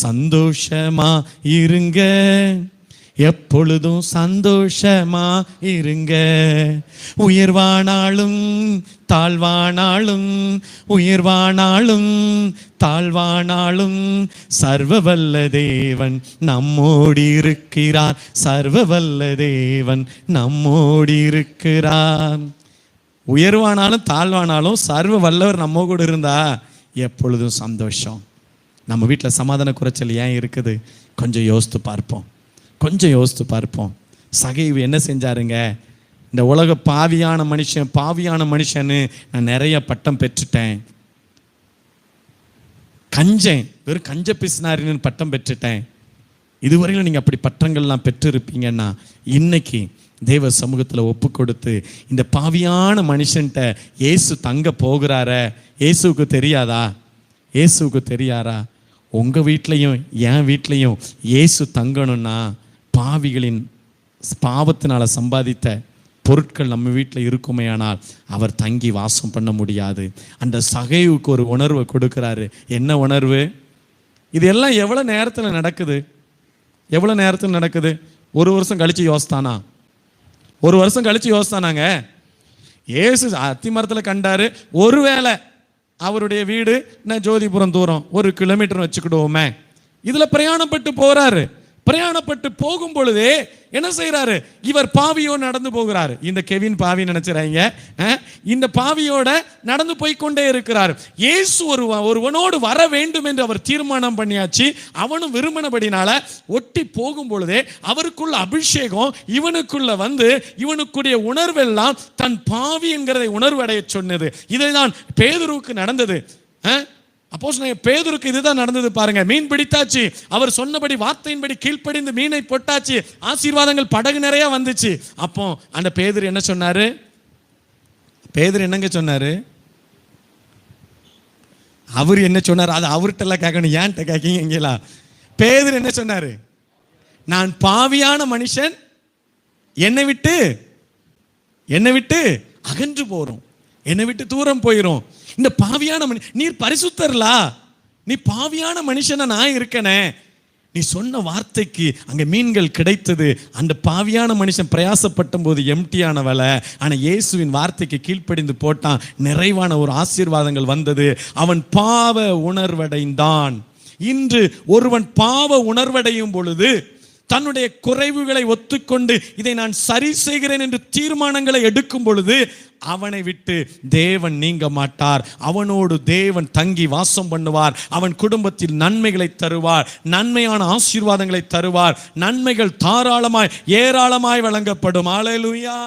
சந்தோஷமா இருங்க, எப்பொழுதும் சந்தோஷமா இருங்க. உயர்வானாலும் தாழ்வானாலும், உயர்வானாலும் தாழ்வானாலும் சர்வவல்ல தேவன் நம்மோடு இருக்கிறார். சர்வவல்ல தேவன் நம்மோடு இருக்கிறார். உயர்வானாலும் தாழ்வானாலும் சர்வ வல்லவர் நம்ம கூட இருந்தா எப்பொழுதும் சந்தோஷம். நம்ம வீட்டில் சமாதான குறைச்சல் ஏன் இருக்குது? கொஞ்சம் யோசித்து பார்ப்போம், கொஞ்சம் யோசித்து பார்ப்போம். சகைவு என்ன செஞ்சாருங்க? இந்த உலக பாவியான மனுஷன்னு நான் நிறைய பட்டம் பெற்றுட்டேன். வெறும் கஞ்ச பிசினாரின்னு பட்டம் பெற்றுட்டேன். இதுவரையிலும் நீங்கள் அப்படி பட்டங்கள்லாம் பெற்று இருப்பீங்கன்னா இன்னைக்கு தேவ சமூகத்தில் ஒப்பு கொடுத்து இந்த பாவியான மனுஷன்ட்ட இயேசு தங்க போகிறார. இயேசுவுக்கு தெரியாதா? இயேசுவுக்கு தெரியாரா? உங்கள் வீட்லையும் என் வீட்லையும் இயேசு தங்கணும்னா பாவிகளின் பாவத்தினால் சம்பாதித்த பொருட்கள் நம்ம வீட்டில் இருக்குமேயானால் அவர் தங்கி வாசம் பண்ண முடியாது. அந்த சகைவுக்கு ஒரு உணர்வை கொடுக்குறாரு. என்ன உணர்வு? இது எல்லாம் எவ்வளோ நேரத்தில் நடக்குது? எவ்வளோ நேரத்தில் நடக்குது? ஒரு வருஷம் கழித்து யோசித்தானா? ஒரு வருஷம் கழித்து யோசித்தானாங்க? ஏசு அத்திமரத்தில் கண்டாரு. ஒருவேளை அவருடைய வீடு என்ன ஜோதிபுரம் தூரம், 1 கிலோமீட்டர் வச்சுக்கிடுவோமே. இதில் பிரயாணப்பட்டு போகிறாரு. பிரயாணப்பட்டு போகும் பொழுதே என்ன செய்யறாரு? இவர் பாவியோடு நடந்து போகிறாரு. இந்த கெவின் பாவி நினைச்சுறாங்க. இந்த பாவியோட நடந்து போய்கொண்டே இருக்கிறார். இயேசு ஒருவனோடு வர வேண்டும் என்று அவர் தீர்மானம் பண்ணியாச்சு. அவனும் விரும்பினபடினால ஒட்டி போகும் பொழுதே அவருக்குள்ள அபிஷேகம் இவனுக்குள்ள வந்து இவனுக்குடைய உணர்வெல்லாம் தன் பாவி என்கிறதை உணர்வடைய சொன்னது. இதைதான் பேதுருவுக்கு நடந்தது. அப்போஸ்தலனாகிய பேதுருக்கு இதுதான் நடந்தது பாருங்க. மீன் பிடித்தாச்சு, அவர் சொன்னபடி வார்த்தையின்படி கீழ்ப்படிந்து மீனை போட்டாச்சு, ஆசீர்வாதங்கள் படகு நிறைய வந்துச்சு. அப்போ அந்த பேதுரு என்ன சொன்னாரு? பேதுரு என்னங்க சொன்னாரு? அவர் என்ன சொன்னார்? அது அவர்கிட்ட எல்லாம் கேட்கணும், ஏன்ட்ட கேட்கீங்களா? பேதுரு என்ன சொன்னாரு? நான் பாவியான மனுஷன், என்னை விட்டு அகன்று போறோம், என்னை விட்டு தூரம் போயிரும். இந்த பாவியான நீர் பரிசுத்தர்லா, நீ பாவியான மனுஷனா நான் இருக்கனே. நீ சொன்ன வார்த்தைக்கு அங்க மீன்கள் கிடைத்தது. அந்த பாவியான மனுஷன் பிரயாசப்பட்ட போது எம்டியானவள, ஆனா இயேசுவின் வார்த்தைக்கு கீழ்ப்படிந்து போட்டான். நிறைவான ஒரு ஆசீர்வாதங்கள் வந்தது. அவன் பாவ உணர்வடைந்தான். இன்று ஒருவன் பாவ உணர்வடையும் பொழுது தன்னுடைய குறைவுகளை ஒத்துக்கொண்டு இதை நான் சரி செய்கிறேன் என்று தீர்மானங்களை எடுக்கும் பொழுது அவனை விட்டு தேவன் நீங்க மாட்டார். அவனோடு தேவன் தங்கி வாசம் பண்ணுவார். அவன் குடும்பத்தில் நன்மைகளை தருவார், நன்மையான ஆசீர்வாதங்களை தருவார். நன்மைகள் தாராளமாய் ஏராளமாய் வழங்கப்படும். அல்லேலூயா.